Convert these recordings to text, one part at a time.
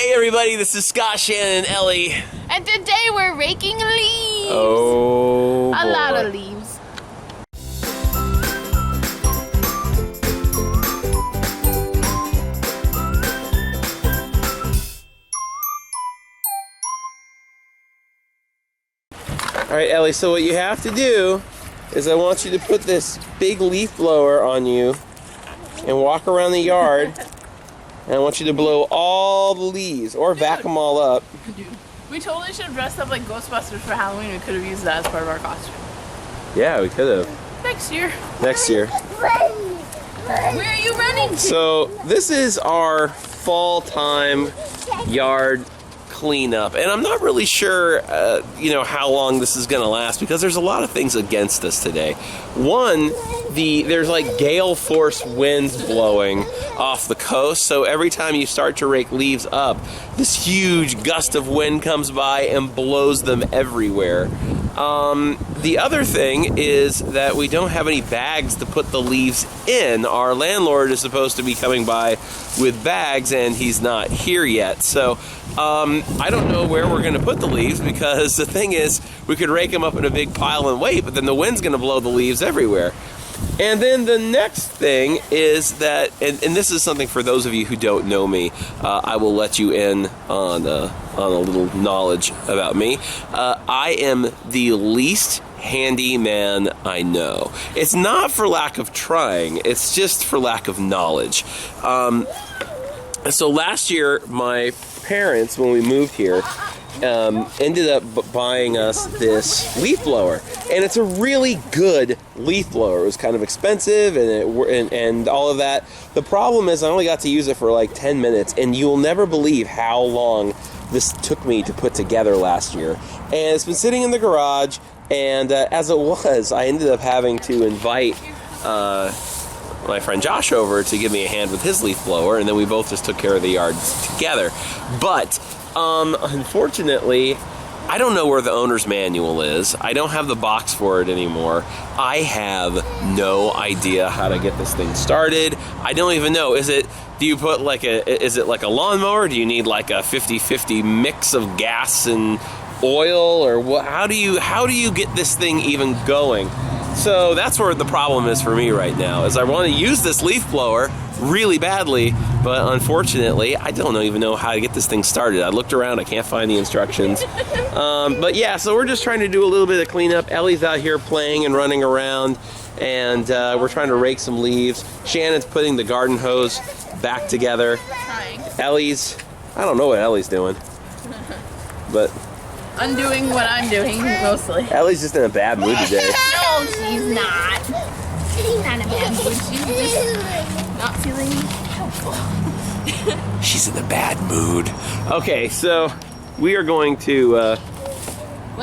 Hey everybody, this is Scott, Shannon, and Ellie. And today we're raking leaves. Oh, a boy. lot of leaves. Alright Ellie, so what you have to do is I want you to put this big leaf blower on you and walk around the yard. And I want you to blow all the leaves, or vac them all up. Dude, we totally should have dressed up like Ghostbusters for Halloween. We could have used that as part of our costume. Yeah, we could have. Next year. Next year. Where are you running to? So, this is our fall-time yard cleanup. And I'm not really sure, how long this is going to last because there's a lot of things against us today. One, there's like gale force winds blowing off the coast, so every time you start to rake leaves up, this huge gust of wind comes by and blows them everywhere. The other thing is that we don't have any bags to put the leaves in. Our landlord is supposed to be coming by with bags and he's not here yet. So I don't know where we're going to put the leaves because the thing is we could rake them up in a big pile and wait, but then the wind's going to blow the leaves everywhere. And then the next thing is that, and this is something for those of you who don't know me, I will let you in on a little knowledge about me. I am the least handy man I know. It's not for lack of trying, it's just for lack of knowledge. So last year, my parents, when we moved here, ended up buying us this leaf blower, and it's a really good leaf blower. It was kind of expensive and all of that. The problem is I only got to use it for like 10 minutes, and you will never believe how long this took me to put together last year. And it's been sitting in the garage, and as it was, I ended up having to invite my friend Josh over to give me a hand with his leaf blower, and then we both just took care of the yard together. But unfortunately, I don't know where the owner's manual is. I don't have the box for it anymore. I have no idea how to get this thing started. I don't even know. Is it like a lawnmower? Do you need like a 50-50 mix of gas and oil, or what? How do you get this thing even going? So that's where the problem is for me right now, is I want to use this leaf blower really badly, but unfortunately, I don't even know how to get this thing started. I looked around, I can't find the instructions. But yeah, so we're just trying to do a little bit of cleanup. Ellie's out here playing and running around, and we're trying to rake some leaves. Shannon's putting the garden hose back together. Trying. I don't know what Ellie's doing, but Undoing what I'm doing, mostly. Ellie's just in a bad mood today. No, she's not. She's not in a bad mood. She's just not feeling helpful. She's in a bad mood. Okay, so we are going to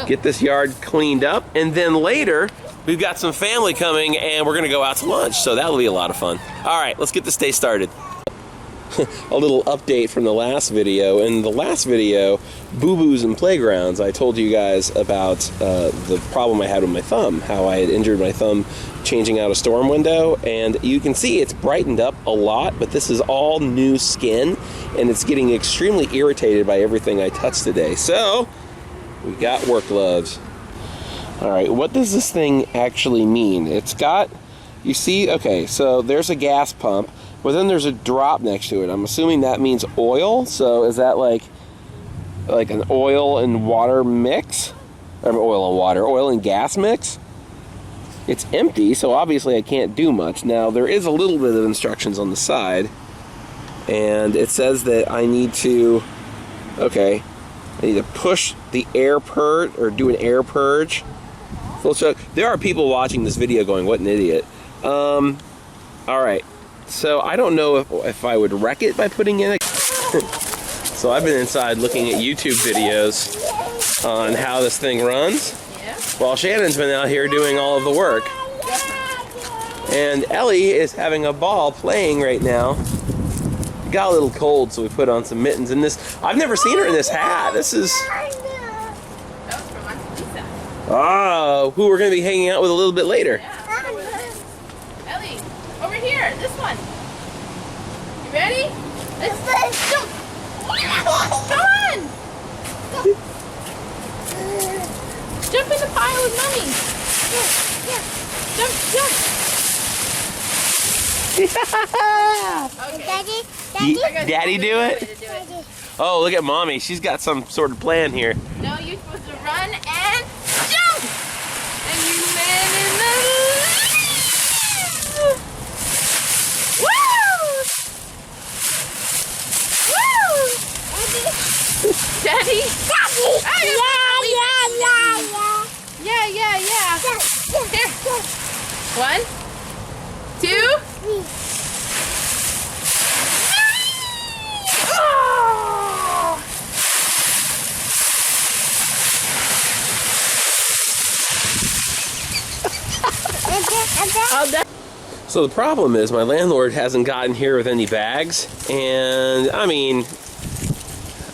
get this yard cleaned up, and then later we've got some family coming and we're gonna go out to lunch, so that'll be a lot of fun. All right, let's get this day started. A little update from the last video. In the last video, boo-boos and playgrounds, I told you guys about the problem I had with my thumb, how I had injured my thumb changing out a storm window, and you can see it's brightened up a lot, but this is all new skin, and it's getting extremely irritated by everything I touch today. So, we got work gloves. Alright, what does this thing actually mean? It's got, you see, okay, so there's a gas pump, but then there's a drop next to it. I'm assuming that means oil. So is that like an oil and water mix? Or oil and gas mix? It's empty, so obviously I can't do much. Now there is a little bit of instructions on the side, and it says that I need to push the air purge, or do an air purge. So there are people watching this video going, what an idiot. Alright. So I don't know if I would wreck it by putting in a... So I've been inside looking at YouTube videos on how this thing runs, while Shannon's been out here doing all of the work. And Ellie is having a ball playing right now. It got a little cold, so we put on some mittens in this. I've never seen her in this hat. This is... who we're going to be hanging out with a little bit later. Ellie, over here, this one. You ready? Let's jump. Jump, jump. Okay. Daddy do it? Oh, look at mommy. She's got some sort of plan here. No, you're supposed to run and jump. And you land in the... Daddy? Yeah. Here. 1, 2. Oh! So the problem is my landlord hasn't gotten here with any bags, and I mean,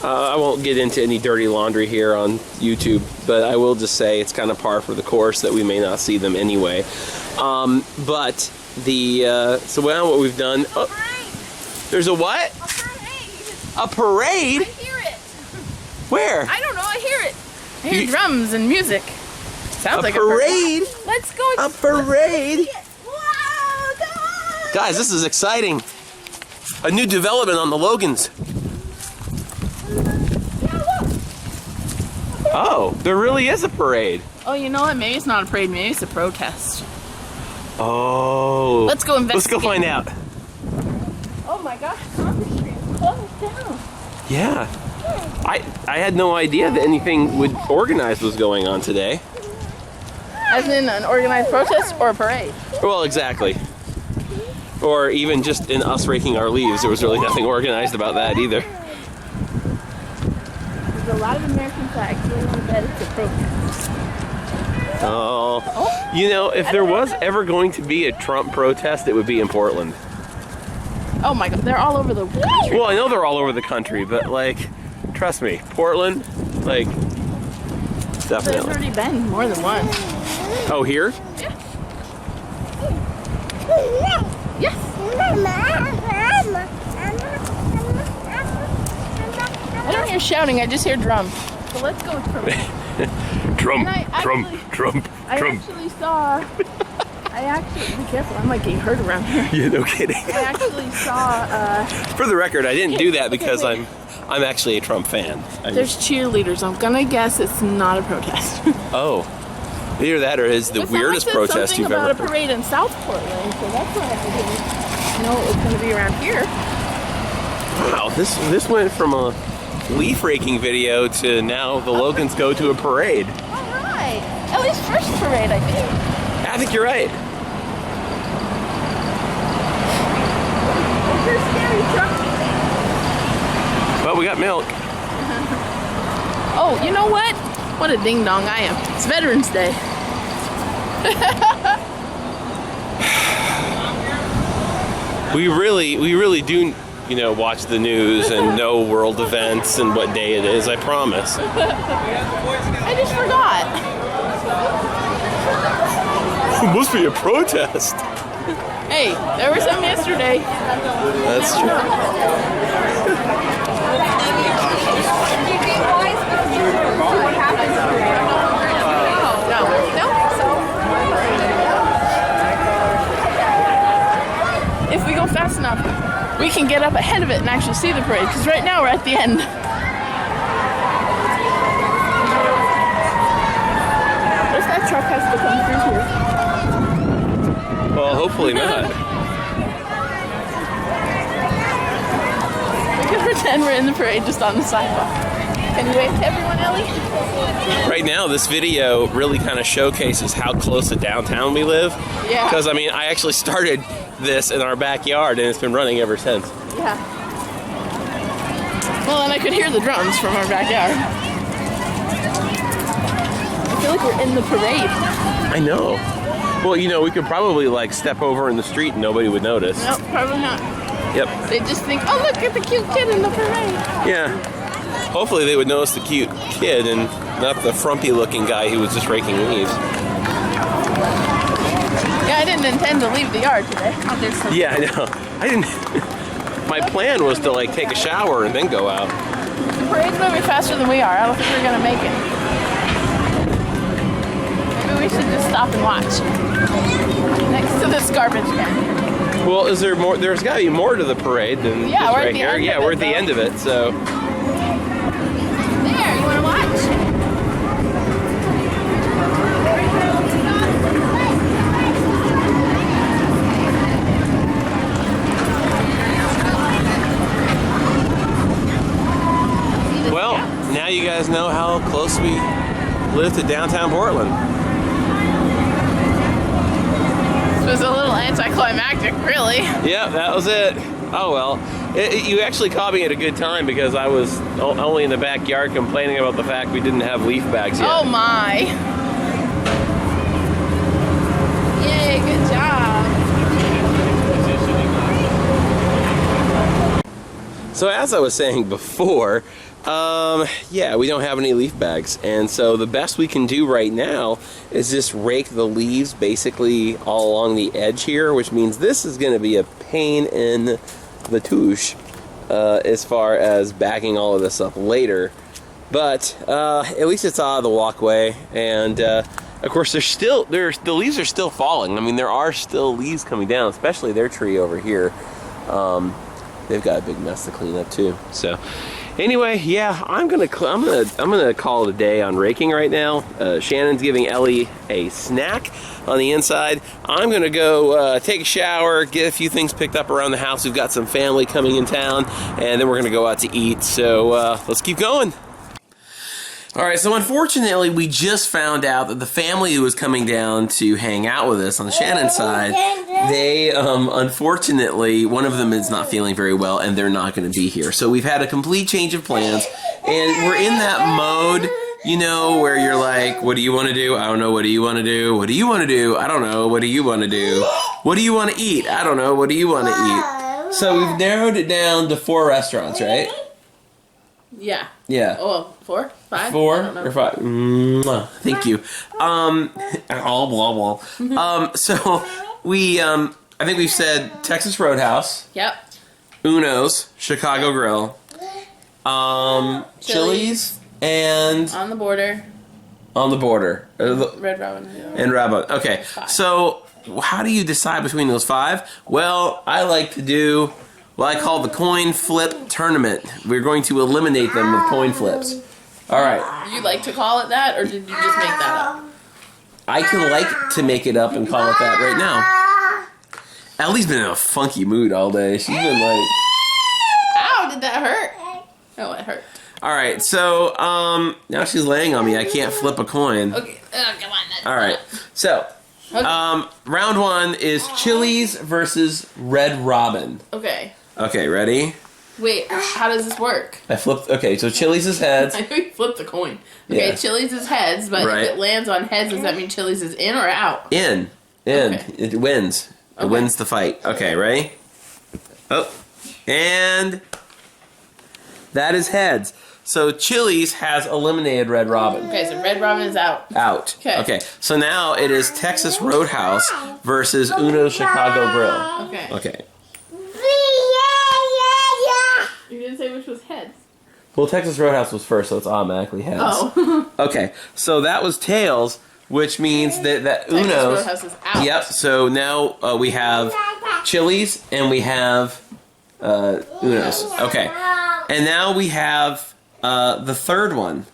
I won't get into any dirty laundry here on YouTube, but I will just say it's kind of par for the course that we may not see them anyway. But the so now what we've done, oh, there's a what? A parade? I hear it. Where? I don't know, I hear it. I hear drums and music. Sounds like parade. A parade. Let's go. A parade. Wow, come on. Guys, this is exciting. A new development on the Logans. Oh, there really is a parade. Oh, you know what? Maybe it's not a parade. Maybe it's a protest. Oh. Let's go investigate. Let's go find out. Oh my gosh, Congress Street is closed down. Yeah. I had no idea that anything organized was going on today. As in an organized protest or a parade? Well, exactly. Or even just in us raking our leaves. There was really nothing organized about that either. There's a lot of American flags. So I bet it's a protest. Oh. You know, if there was ever going to be a Trump protest, it would be in Portland. Oh my god, they're all over the country. Well, I know they're all over the country, but like, trust me, Portland, like, There's definitely. already been more than one. Oh, here? Yeah. Yes. I don't hear shouting, I just hear drums. So let's go with parade. Trump, And I Trump, actually- Trump, I Trump. actually saw... be careful, I might get hurt around here. Yeah, no kidding. I actually saw, For the record, I didn't do that Okay, because wait. I'm actually a Trump fan. there's cheerleaders. I'm gonna guess it's not a protest. Oh, either that or is the But someone weirdest said protest something you've about ever a parade in South Portland, so that's why I didn't know it was gonna be around here. Wow, this went from a leaf raking video to now the Logans go to a parade. All right, Ellie's first parade, I think. I think you're right. It's a scary truck. But we got milk. Oh, you know what? What a ding dong I am. It's Veterans Day. We really do, you know, watch the news and know world events and what day it is, I promise. I just forgot. It must be a protest. Hey, there was some yesterday. That's true. No. If we go fast enough, we can get up ahead of it and actually see the parade, because right now we're at the end. Guess that truck has to come through here. Well, hopefully not. We can pretend we're in the parade just on the sidewalk. Can you wave to everyone, Ellie? Right now, this video really kind of showcases how close to downtown we live. Yeah. Because, I mean, I actually started this in our backyard and it's been running ever since. Yeah. Well, and I could hear the drums from our backyard. I feel like we're in the parade. I know. Well, you know, we could probably, like, step over in the street and nobody would notice. Nope, probably not. Yep. They just think, oh, look at the cute kid in the parade. Yeah. Hopefully they would notice the cute kid and not the frumpy-looking guy who was just raking leaves. Yeah, I didn't intend to leave the yard today. Oh, there's some. Yeah, I know. I didn't... My plan was to, like, take a shower and then go out. The parade's moving faster than we are. I don't think we're gonna make it. Maybe we should just stop and watch next to this garbage can. Well, is there more? There's got to be more to the parade than Yeah, just we're at right the here. end Yeah, of we're it, at the though. end of it. So. There, you want to watch? Well, now you guys know how close we live to downtown Portland. It was a little anticlimactic, really. Yeah, that was it. Oh well. You actually caught me at a good time because I was only in the backyard complaining about the fact we didn't have leaf bags yet. Oh my. Yay, good job. So as I was saying before, yeah, we don't have any leaf bags, and so the best we can do right now is just rake the leaves basically all along the edge here, which means this is going to be a pain in the touche as far as backing all of this up later. But at least it's out of the walkway, and of course the leaves are still falling. I mean, there are still leaves coming down, especially their tree over here. They've got a big mess to clean up too. So anyway, yeah, I'm gonna call it a day on raking right now. Shannon's giving Ellie a snack on the inside. I'm gonna go take a shower, get a few things picked up around the house. We've got some family coming in town, and then we're gonna go out to eat. So let's keep going. All right, so unfortunately, we just found out that the family who was coming down to hang out with us on the Shanon side, they, unfortunately, one of them is not feeling very well, and they're not going to be here. So we've had a complete change of plans, and we're in that mode, you know, where you're like, what do you want to do? I don't know. What do you want to do? What do you want to do? I don't know. What do you want to do? What do you want to eat? I don't know. What do you want to eat? So we've narrowed it down to 4 restaurants, right? Yeah. Yeah. Oh, 4? 5? 4 or 5? Mwah. Thank you. Blah, blah. So we, I think we've said Texas Roadhouse, Yep. Uno's, Chicago Grill, Chili's, and On the border. On the Border. Red Robin. And Rabbit. Okay, 5. so how do you decide between those 5? Well, I like to do what I call the coin flip tournament. We're going to eliminate them with coin flips. All right. You like to call it that, or did you just make that up? I can like to make it up and call it that right now. Ellie's been in a funky mood all day. She's been like... Ow, did that hurt? Oh, it hurt. All right, so now she's laying on me. I can't flip a coin. Okay, come on. All right, so Okay. round 1 is Chili's versus Red Robin. Okay. Okay, ready? Wait, how does this work? I flipped. Okay, so Chili's is heads. I know you flipped the coin. Okay, Yeah. Chili's is heads, but Right. if it lands on heads, does that mean Chili's is in or out? In. Okay. It wins. It Okay. wins the fight. Okay, ready? Oh, and that is heads. So Chili's has eliminated Red Robin. Okay, so Red Robin is out. Out. Okay. So now it is Texas Roadhouse versus Uno's Chicago Grill. Okay. Okay. You didn't say which was heads. Well, Texas Roadhouse was first, so it's automatically heads. Oh. Okay. So that was tails, which means that Texas Uno's. Roadhouse is out. Yep. So now we have Chili's and we have Uno's. Okay. And now we have the third one,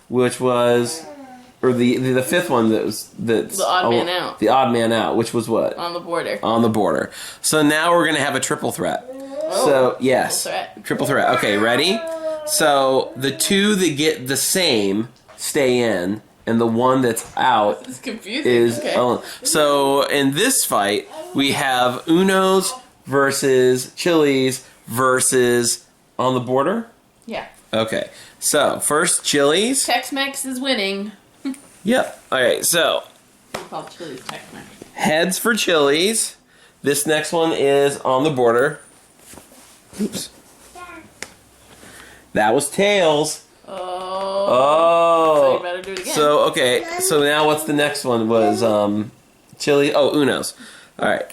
which was, or the fifth one that's The odd man out. The odd man out, which was what? On the border. On the border. So now we're gonna have a triple threat. Oh, So yes, triple threat. Okay, ready? So the 2 that get the same stay in, and the one that's out This is confusing. is okay. Ellen. So in this fight, we have Uno's versus Chili's versus On the Border. Yeah. Okay, so first Chili's. Tex-Mex is winning. Yep. All right, so We call Chili's Tex-Mex. heads for Chili's. This next one is On the Border. Oops. That was tails. Oh. So you better do it again. So okay. So now what's the next one? Was Chili? Oh, Uno's. All right.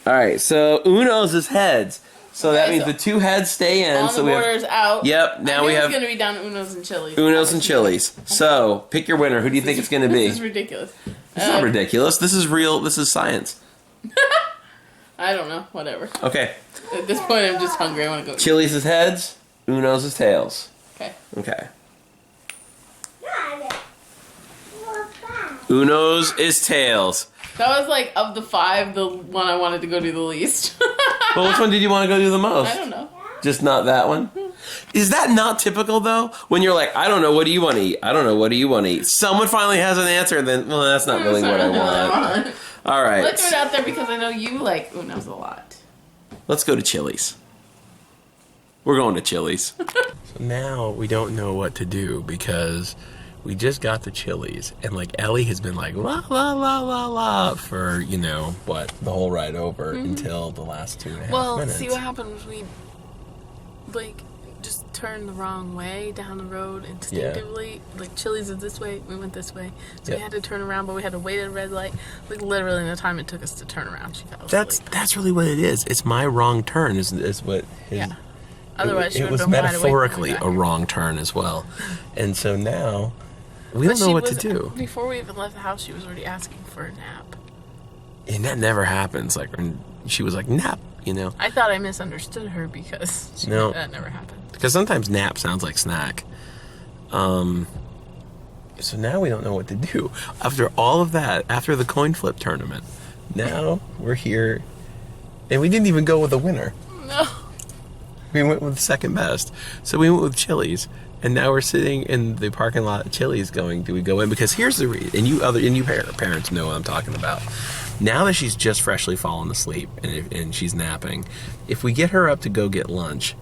All right. So Uno's is heads. So that Okay, means so the 2 heads stay in. On So the we have. border's out. Yep. Now we have It's gonna be down to Uno's and Chili's. Uno's and Chili's. So pick your winner. Who do you think it's going to be? This is ridiculous. It's not ridiculous. This is real. This is science. I don't know. Whatever. Okay. At this point, I'm just hungry. I want to go. Chili's is heads. Uno's is tails. Okay. Okay. Uno's is tails. That was like, of the 5, the one I wanted to go do the least. Well, which one did you want to go do the most? I don't know. Just not that one? Is that not typical, though? When you're like, I don't know, what do you want to eat? I don't know, what do you want to eat? Someone finally has an answer, and then, well, that's not really what I want. All right. Let's throw it out there because I know you like Uno's a lot. Let's go to Chili's. We're going to Chili's. So now we don't know what to do because we just got to Chili's, and like Ellie has been like la la la la la for, you know, what, the whole ride over until the last 2.5 minutes. Well, see what happened was we like just turned the wrong way down the road instinctively. Yeah. Like Chili's is this way, we went this way, so we had to turn around, but we had to wait at a red light. Like literally in the time it took us to turn around, she fell asleep. That's really what it is. It's my wrong turn is what his, yeah. Otherwise, it was metaphorically a wrong turn as well. And so now we don't know what to do. Before we even left the house, she was already asking for a nap. And that never happens. Like, she was like, nap, you know. I thought I misunderstood her because that never happened. Because sometimes nap sounds like snack. So now we don't know what to do. After all of that, after the coin flip tournament, now we're here. And we didn't even go with the winner. No. We went with second best. So we went with Chili's. And now we're sitting in the parking lot at Chili's going, do we go in? Because here's the reason, and you parents know what I'm talking about. Now that she's just freshly fallen asleep and she's napping, if we get her up to go get lunch,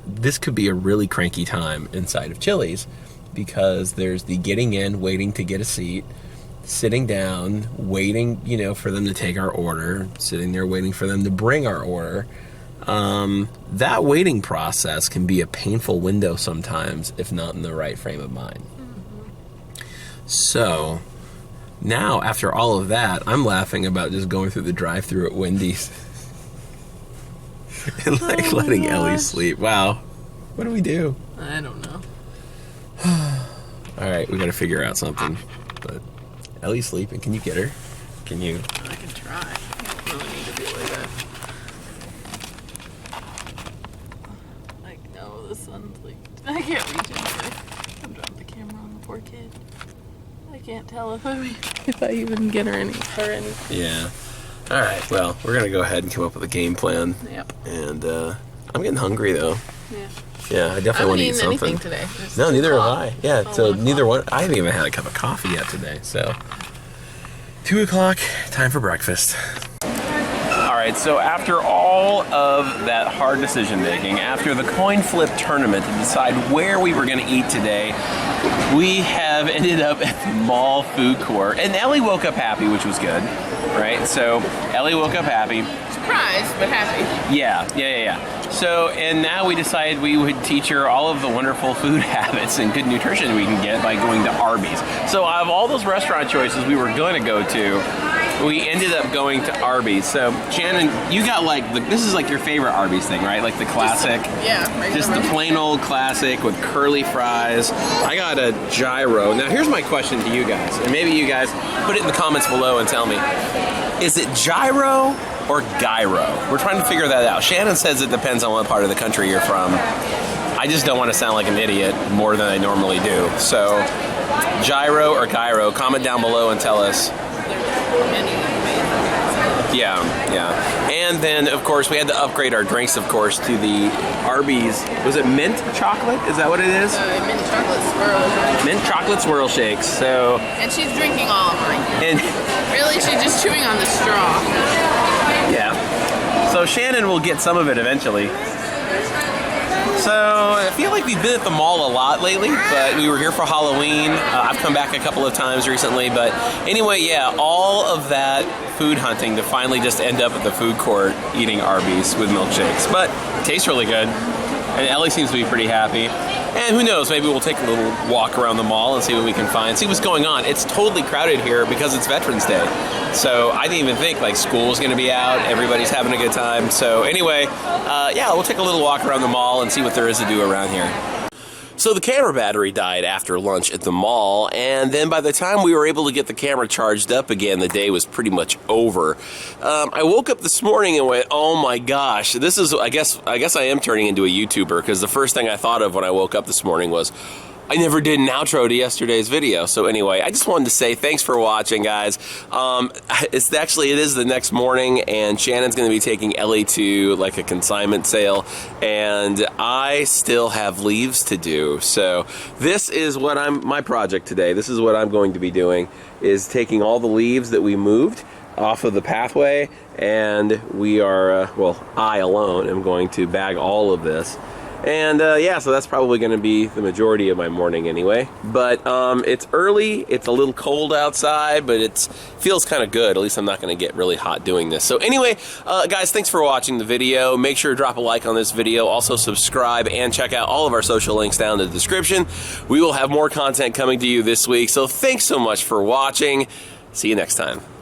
this could be a really cranky time inside of Chili's because there's the getting in, waiting to get a seat, sitting down, waiting, you know, for them to take our order, sitting there waiting for them to bring our order. That waiting process can be a painful window sometimes if not in the right frame of mind. So now after all of that, I'm laughing about just going through the drive-thru at Wendy's and like letting Ellie sleep. Wow. What do we do? I don't know. All right, we got to figure out something. But Ellie's sleeping. Can you get her? Can you? I can try. I don't really need to be like that. The sun's like, I can't reach anywhere. I'm dropping the camera on the poor kid. I can't tell if I even get her any. Yeah. All right. Well, we're gonna go ahead and come up with a game plan. Yep. And I'm getting hungry though. Yeah. Yeah, I definitely want to eat something. Anything today. No, neither have I. Yeah. So neither one. I haven't even had a cup of coffee yet today. So 2 o'clock, time for breakfast. Alright, so after all of that hard decision making, after the coin flip tournament to decide where we were going to eat today, we have ended up at the mall food court. And Ellie woke up happy, which was good, right? So Ellie woke up happy. Surprised, but happy. Yeah. So, and now we decided we would teach her all of the wonderful food habits and good nutrition we can get by going to Arby's. So out of all those restaurant choices we were going to go to, we ended up going to Arby's. So, Shanon, you got like, this is like your favorite Arby's thing, right? Like the classic. Just the plain old classic with curly fries. I got a gyro. Now, here's my question to you guys. And maybe you guys put it in the comments below and tell me. Is it gyro or gyro? We're trying to figure that out. Shanon says it depends on what part of the country you're from. I just don't want to sound like an idiot more than I normally do. So, gyro or gyro, comment down below and tell us. Yeah. And then, of course, we had to upgrade our drinks, of course, to the Arby's. Was it mint chocolate? Is that what it is? Mint chocolate swirl. Mint chocolate swirl shakes. So. And she's drinking all of mine. And really, she's just chewing on the straw. Yeah. So Shanon will get some of it eventually. So I feel like we've been at the mall a lot lately, but we were here for Halloween. I've come back a couple of times recently, but anyway, yeah, all of that food hunting to finally just end up at the food court eating Arby's with milkshakes. But it tastes really good, and Ellie seems to be pretty happy. And who knows, maybe we'll take a little walk around the mall and see what we can find, see what's going on. It's totally crowded here because it's Veterans Day. So I didn't even think like school's going to be out, everybody's having a good time. So anyway, yeah, we'll take a little walk around the mall and see what there is to do around here. So the camera battery died after lunch at the mall, and then by the time we were able to get the camera charged up again, the day was pretty much over. I woke up this morning and went, oh my gosh, this is, I guess I am turning into a YouTuber, because the first thing I thought of when I woke up this morning was, I never did an outro to yesterday's video. So anyway, I just wanted to say thanks for watching, guys. It is the next morning, and Shannon's going to be taking Ellie to like a consignment sale, and I still have leaves to do. So this is what my project today. This is what I'm going to be doing, is taking all the leaves that we moved off of the pathway, and we are, well, I alone am going to bag all of this. And yeah, so that's probably going to be the majority of my morning anyway. But it's early, it's a little cold outside, but it feels kind of good. At least I'm not going to get really hot doing this. So anyway, guys, thanks for watching the video. Make sure to drop a like on this video. Also subscribe and check out all of our social links down in the description. We will have more content coming to you this week. So thanks so much for watching. See you next time.